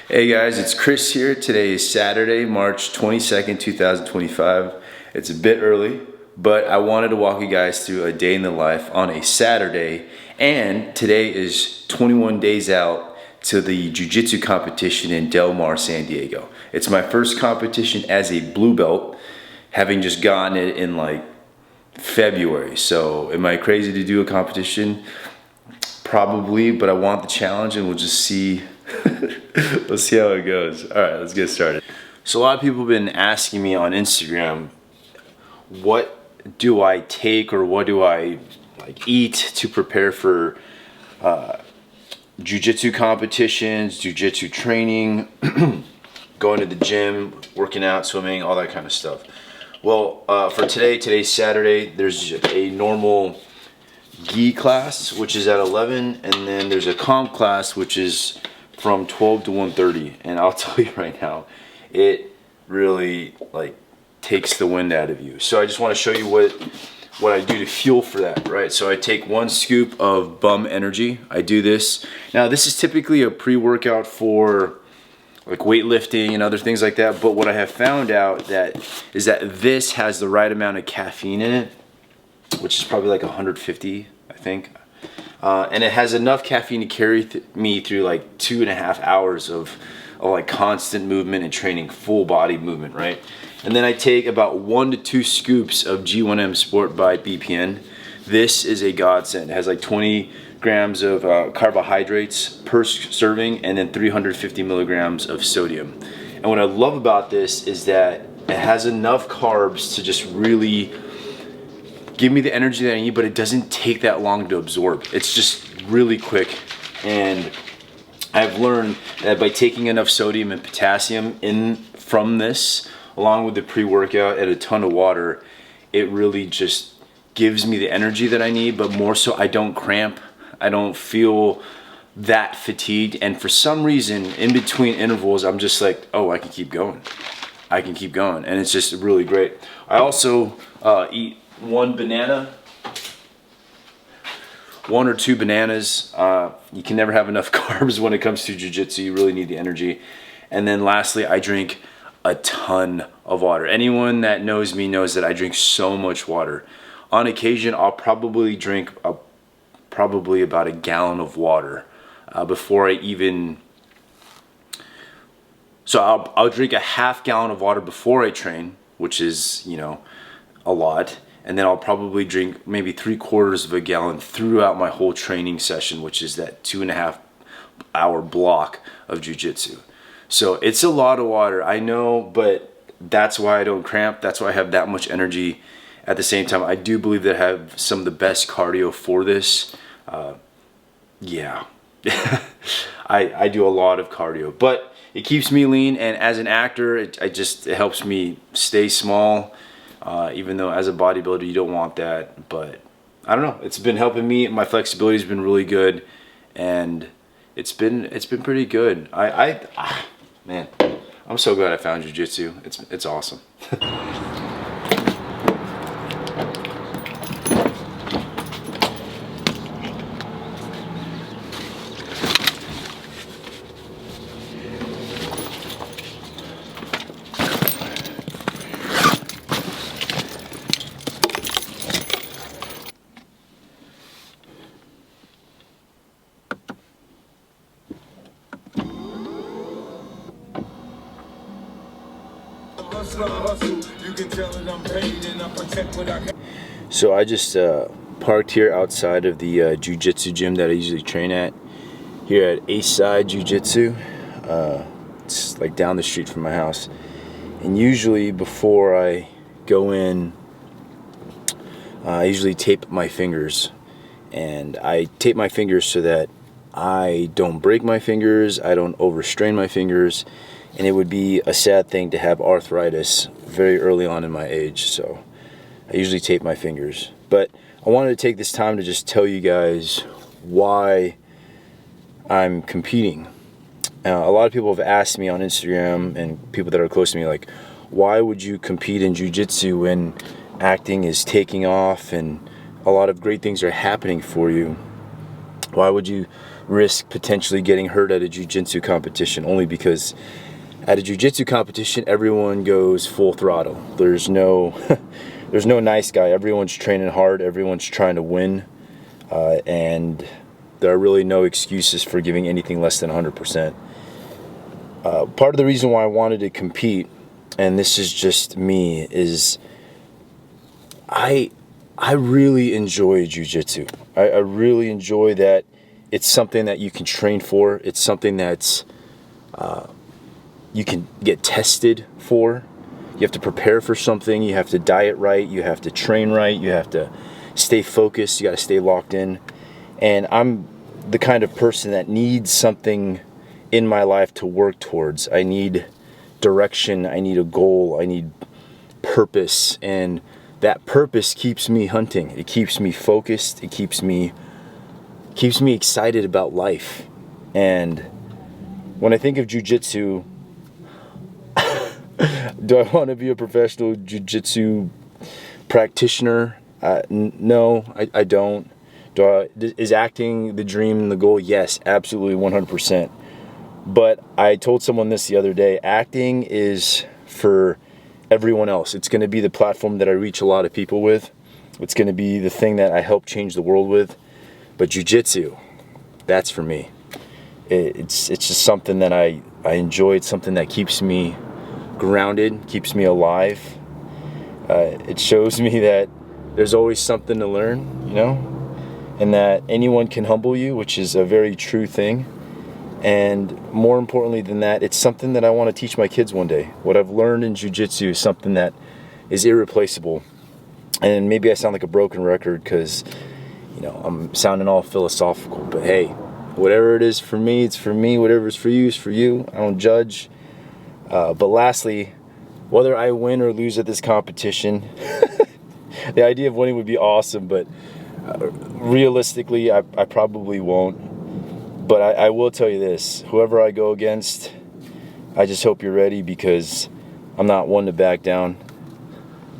Hey guys, it's Chris here. Today is Saturday, March 22nd, 2025. It's a bit early, but I wanted to walk you guys through a day in the life on a Saturday. And today is 21 days out to the Jiu Jitsu competition in Del Mar, San Diego. It's my first competition as a blue belt, having just gotten it in like February. So am I crazy to do a competition? Probably, but I want the challenge and we'll just see. Let's see how it goes. All right, let's get started. So a lot of people have been asking me on Instagram, what do I take or what do I eat to prepare for jiu-jitsu competitions, jiu-jitsu training, going to the gym, working out, swimming, all that kind of stuff. Well, for today's Saturday, there's a normal gi class, which is at 11, and then there's a comp class, which is from 12 to 1:30. And I'll tell you right now, it really takes the wind out of you. So I just want to show you what I do to fuel for that, right? So I take 1 scoop of Bum Energy. I do this. Now this is typically a pre-workout for like weightlifting and other things like that, but what I have found out is that this has the right amount of caffeine in it, which is probably like 150, I think. And it has enough caffeine to carry me through like 2.5 hours of like constant movement and training, full body movement, right? And then I take about 1 to 2 scoops of G1M Sport by BPN. This is a godsend. It has like 20 grams of carbohydrates per serving and then 350 milligrams of sodium. And what I love about this is that it has enough carbs to just really give me the energy that I need, but it doesn't take that long to absorb. It's just really quick. And I've learned that by taking enough sodium and potassium in from this, along with the pre-workout and a ton of water, it really just gives me the energy that I need, but more so I don't cramp. I don't feel that fatigued. And for some reason, in between intervals, I'm just like, oh, I can keep going. I can keep going. And it's just really great. I also eat 1 banana, 1 or 2 bananas. You can never have enough carbs when it comes to jiu-jitsu. You really need the energy. And then lastly, I drink a ton of water. Anyone that knows me knows that I drink so much water. On occasion, I'll probably drink probably about 1 gallon of water before I even... So I'll drink a ½ gallon of water before I train, which is, you know, a lot. And then I'll probably drink maybe 3/4 of a gallon throughout my whole training session, which is that 2.5 hour block of jiu-jitsu. So it's a lot of water, I know, but that's why I don't cramp. That's why I have that much energy. At the same time, I do believe that I have some of the best cardio for this. Yeah, I do a lot of cardio, but it keeps me lean. And as an actor, it helps me stay small. Even though as a bodybuilder you don't want that, but I don't know, it's been helping me. My flexibility has been really good, and it's been pretty good. Man, I'm so glad I found jiu-jitsu. It's awesome. So I just parked here outside of the jiu-jitsu gym that I usually train at, here at East Side Jiu-Jitsu. It's like down the street from my house. And usually before I go in, I usually tape my fingers. And I tape my fingers so that I don't break my fingers, I don't overstrain my fingers, and it would be a sad thing to have arthritis very early on in my age. So I usually tape my fingers. But I wanted to take this time to just tell you guys why I'm competing. A lot of people have asked me on Instagram, and people that are close to me, like, why would you compete in jiu-jitsu when acting is taking off and a lot of great things are happening for you? Why would you risk potentially getting hurt at a jiu-jitsu competition, only because at a jiu-jitsu competition everyone goes full throttle. There's no there's no nice guy. Everyone's training hard, everyone's trying to win, and there are really no excuses for giving anything less than 100%. Part of the reason why I wanted to compete, and this is just me, is I really enjoy jiu-jitsu. I really enjoy that it's something that you can train for. It's something that's you can get tested for. You have to prepare for something. You have to diet right. You have to train right. You have to stay focused. You got to stay locked in. And I'm the kind of person that needs something in my life to work towards. I need direction. I need a goal. I need purpose. And that purpose keeps me hunting. It keeps me focused. It keeps me excited about life. And when I think of jiu-jitsu, do I want to be a professional jiu-jitsu practitioner? No, I don't. Is acting the dream and the goal? Yes, absolutely, 100%. But I told someone this the other day. Acting is for everyone else. It's going to be the platform that I reach a lot of people with. It's going to be the thing that I help change the world with. But jiu-jitsu, that's for me. It's just something that I enjoy. It's something that keeps me grounded, keeps me alive. It shows me that there's always something to learn, you know, and that anyone can humble you, which is a very true thing. And more importantly than that, it's something that I want to teach my kids one day. What I've learned in jiu-jitsu is something that is irreplaceable. And maybe I sound like a broken record because, you know, I'm sounding all philosophical, but hey, whatever it is for me, it's for me. Whatever is for you is for you. I don't judge. But lastly, whether I win or lose at this competition, the idea of winning would be awesome, but realistically, I probably won't. But I will tell you this, whoever I go against, I just hope you're ready, because I'm not one to back down.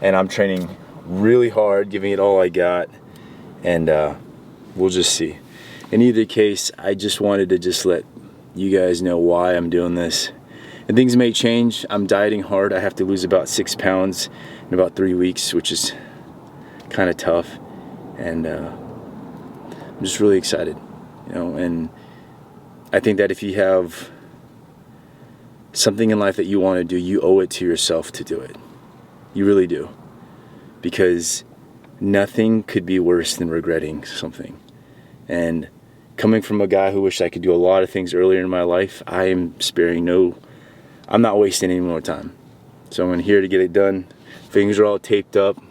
And I'm training really hard, giving it all I got, and we'll just see. In either case, I just wanted to just let you guys know why I'm doing this. And things may change. I'm dieting hard. I have to lose about 6 pounds in about 3 weeks, which is kind of tough. And I'm just really excited, you know. And I think that if you have something in life that you want to do, you owe it to yourself to do it. You really do. Because nothing could be worse than regretting something. And coming from a guy who wished I could do a lot of things earlier in my life, I'm not wasting any more time. So I'm here to get it done. Fingers are all taped up.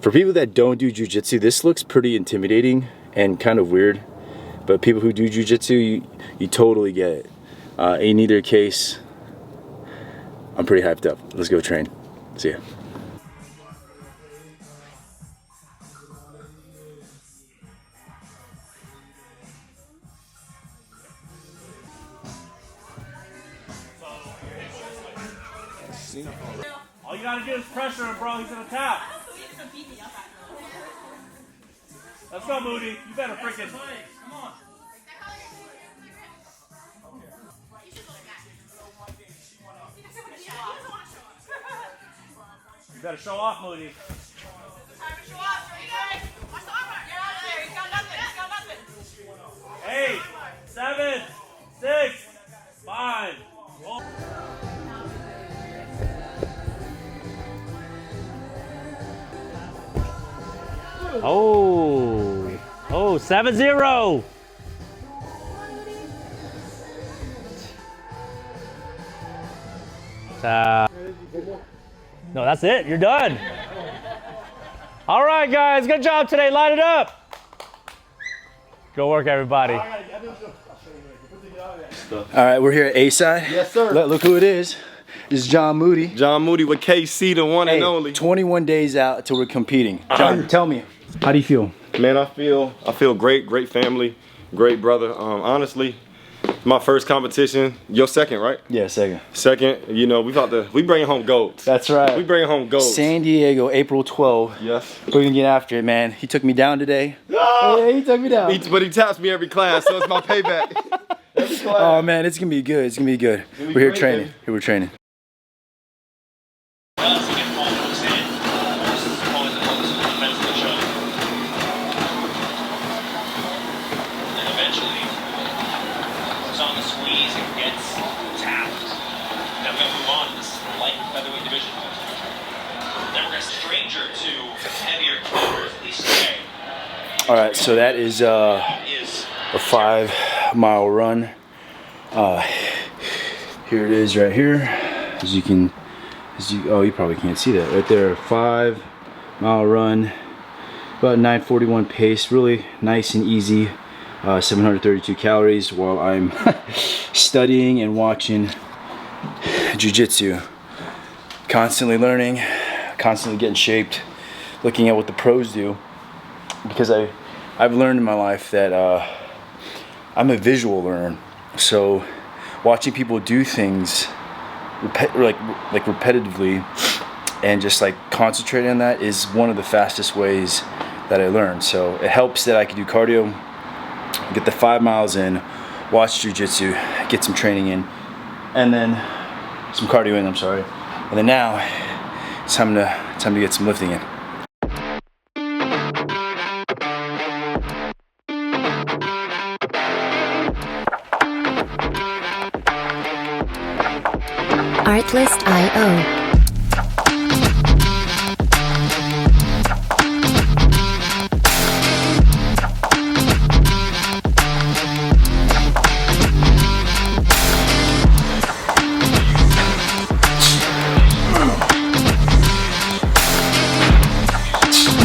For people that don't do jiu-jitsu, this looks pretty intimidating and kind of weird. But people who do jiu-jitsu, you totally get it. In either case, I'm pretty hyped up. Let's go train. See ya. All you gotta do is pressure him, bro. He's gonna tap. Let's go, Moody. You better freaking. Come on. You better show off, Moody. Eight, 7, 6, 5. Roll. Oh, 7-0. No, that's it. You're done. All right, guys. Good job today. Light it up. Go work, everybody. All right, we're here at A-Side. Yes, sir. Look who it is. This is John Moody. John Moody with KC, the one and only. 21 days out till we're competing. John, tell me, how do you feel? Man, I feel great family, great brother. Honestly, My first competition. Your second, right? Yeah, second. Second. You know, we bringing home gold. That's right. We bringing home gold. San Diego, April 12th. Yes. We're gonna get after it, man. He took me down today. Yeah, he took me down. But he taps me every class, so it's my payback. Every class. Oh man, it's gonna be good. It's gonna be good. We're here training. Here we're training. All right, so that is a 5-mile run. Here it is right here. Oh, you probably can't see that right there. 5-mile run, about 9:41 pace. Really nice and easy. 732 calories while I'm studying and watching Jiu Jitsu. Constantly learning, constantly getting shaped, looking at what the pros do. Because I've learned in my life that I'm a visual learner, so watching people do things repetitively and just like concentrating on that is one of the fastest ways that I learn. So it helps that I can do cardio, get the 5 miles in, watch jiu-jitsu, get some training in, and then some cardio in. I'm sorry, and then now it's time to get some lifting in. Artlist.io.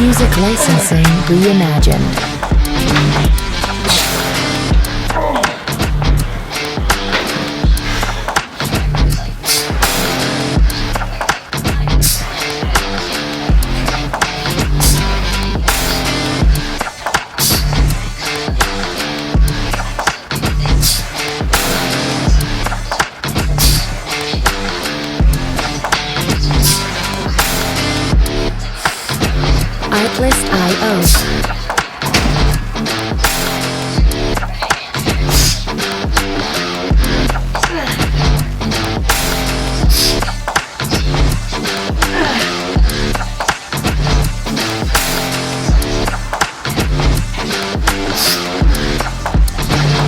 Music licensing reimagined. Artlist.io.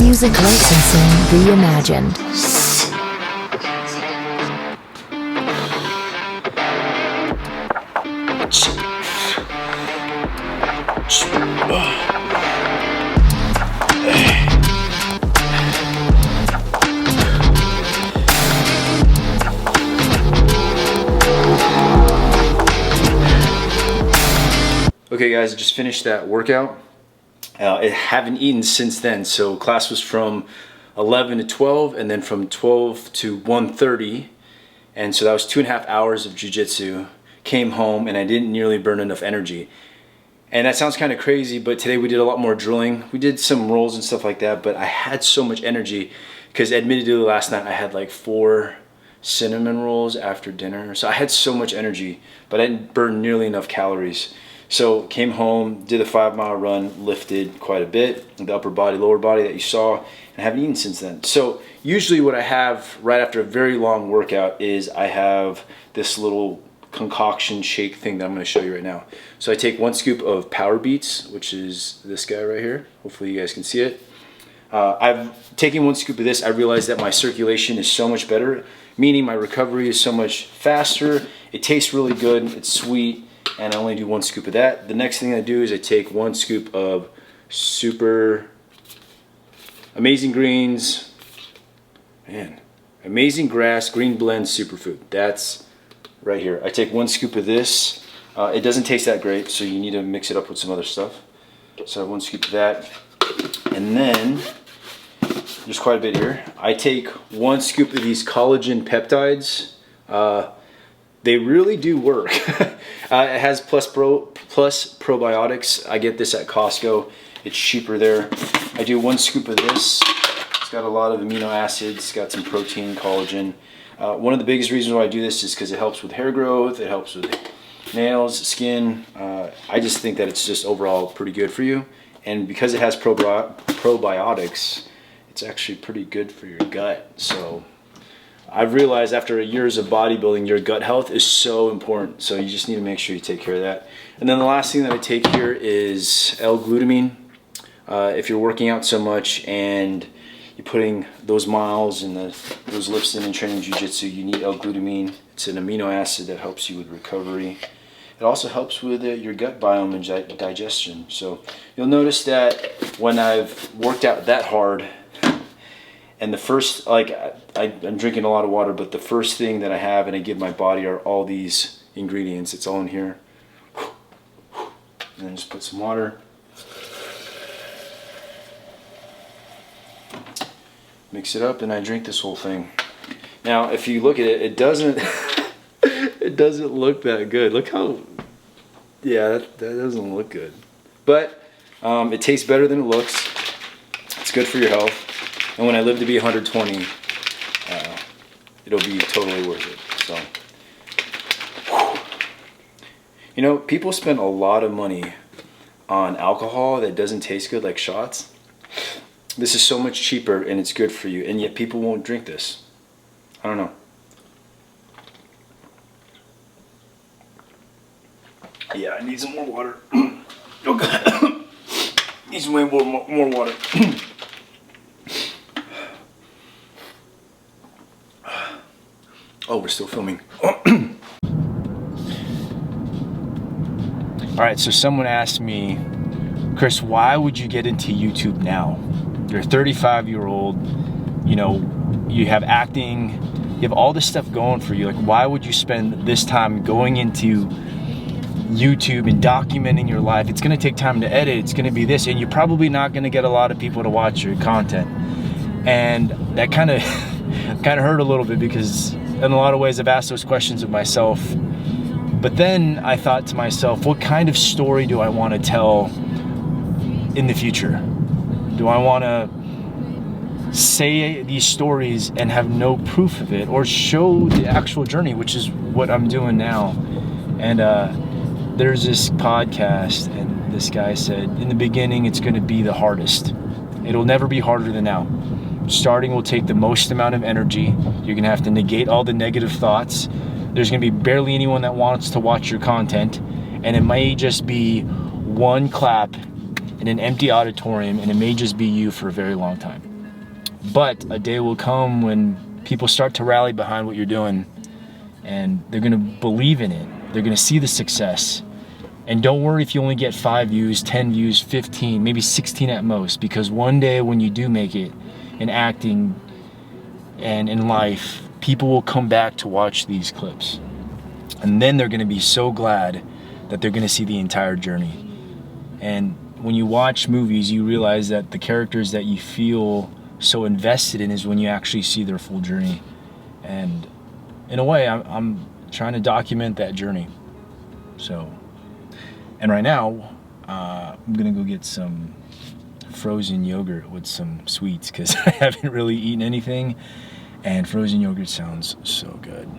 Music licensing reimagined. Okay guys, I just finished that workout. I haven't eaten since then, so class was from 11 to 12 and then from 12 to 1:30, and so that was 2.5 hours of jiu-jitsu. Came home and I didn't nearly burn enough energy. And that sounds kind of crazy, but today we did a lot more drilling. We did some rolls and stuff like that, but I had so much energy because admittedly last night I had like 4 cinnamon rolls after dinner. So I had so much energy, but I didn't burn nearly enough calories. So came home, did a 5-mile run, lifted quite a bit, the upper body, lower body that you saw, and I haven't eaten since then. So usually what I have right after a very long workout is I have this little concoction shake thing that I'm going to show you right now. So I take 1 scoop of Power Beats, which is this guy right here. Hopefully you guys can see it. I've taken 1 scoop of this. I realized that my circulation is so much better, meaning my recovery is so much faster. It tastes really good. It's sweet. And I only do 1 scoop of that. The next thing I do is I take 1 scoop of Super Amazing Greens, Amazing Grass Green Blend Superfood. That's right here. I take 1 scoop of this. It doesn't taste that great, so you need to mix it up with some other stuff. So I have 1 scoop of that. And then, there's quite a bit here. I take 1 scoop of these collagen peptides. They really do work. It has plus probiotics. I get this at Costco. It's cheaper there. I do 1 scoop of this. It's got a lot of amino acids, it's got some protein, collagen. One of the biggest reasons why I do this is because it helps with hair growth, it helps with nails, skin. I just think that it's just overall pretty good for you. And because it has probiotics, it's actually pretty good for your gut. So I've realized after years of bodybuilding, your gut health is so important. So you just need to make sure you take care of that. And then the last thing that I take here is L-glutamine. If you're working out so much and you're putting those miles and those lifts in and training jiu-jitsu, you need L-glutamine. It's an amino acid that helps you with recovery. It also helps with your gut biome and digestion. So you'll notice that when I've worked out that hard, and the first, like, I'm drinking a lot of water, but the first thing that I have and I give my body are all these ingredients. It's all in here. And then just put some water. Mix it up and I drink this whole thing. Now, if you look at it, it doesn't it doesn't look that good. Look how, yeah, that doesn't look good. But it tastes better than it looks. It's good for your health. And when I live to be 120, it'll be totally worth it. So, you know, people spend a lot of money on alcohol that doesn't taste good, like shots. This is so much cheaper and it's good for you, and yet people won't drink this. I don't know. Yeah, I need some more water. Okay. Need some way more water. Oh, we're still filming. All right, so someone asked me, Chris, why would you get into YouTube now? You're a 35-year-old, you know, you have acting, you have all this stuff going for you. Like, why would you spend this time going into YouTube and documenting your life? It's gonna take time to edit, it's gonna be this, and you're probably not gonna get a lot of people to watch your content. And that kind of hurt a little bit, because in a lot of ways I've asked those questions of myself. But then I thought to myself, what kind of story do I want to tell in the future? Do I want to say these stories and have no proof of it, or show the actual journey, which is what I'm doing now? And there's this podcast, and this guy said, in the beginning, it's going to be the hardest. It'll never be harder than now. Starting will take the most amount of energy. You're going to have to negate all the negative thoughts. There's going to be barely anyone that wants to watch your content, and it may just be one clap in an empty auditorium, and it may just be you for a very long time. But a day will come when people start to rally behind what you're doing, and they're going to believe in it. They're going to see the success. And don't worry if you only get 5 views, 10 views, 15, maybe 16 at most, because one day when you do make it in acting and in life, people will come back to watch these clips. And then they're going to be so glad that they're going to see the entire journey. And when you watch movies, you realize that the characters that you feel so invested in is when you actually see their full journey. And in a way, I'm trying to document that journey. So, and right now, I'm gonna go get some frozen yogurt with some sweets, because I haven't really eaten anything, and frozen yogurt sounds so good.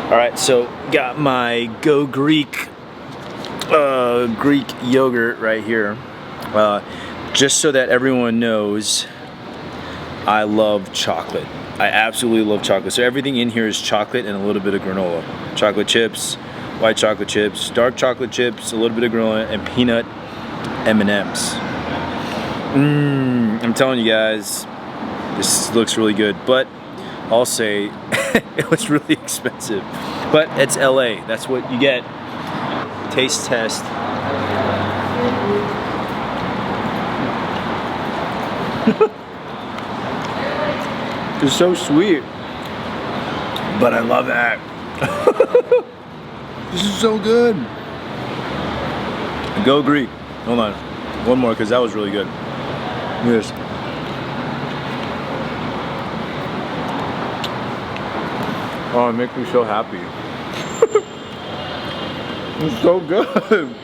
All right, so got my Go Greek Greek yogurt right here. Just so that everyone knows, I love chocolate. I absolutely love chocolate. So everything in here is chocolate and a little bit of granola. Chocolate chips, white chocolate chips, dark chocolate chips, a little bit of granola, and peanut M&Ms. I'm telling you guys, this looks really good, but I'll say it was really expensive. But it's LA, that's what you get. Taste test. It's so sweet, but I love that. This is so good. Go Greek. Hold on. One more, because that was really good. Yes. Oh, it makes me so happy. It's so good.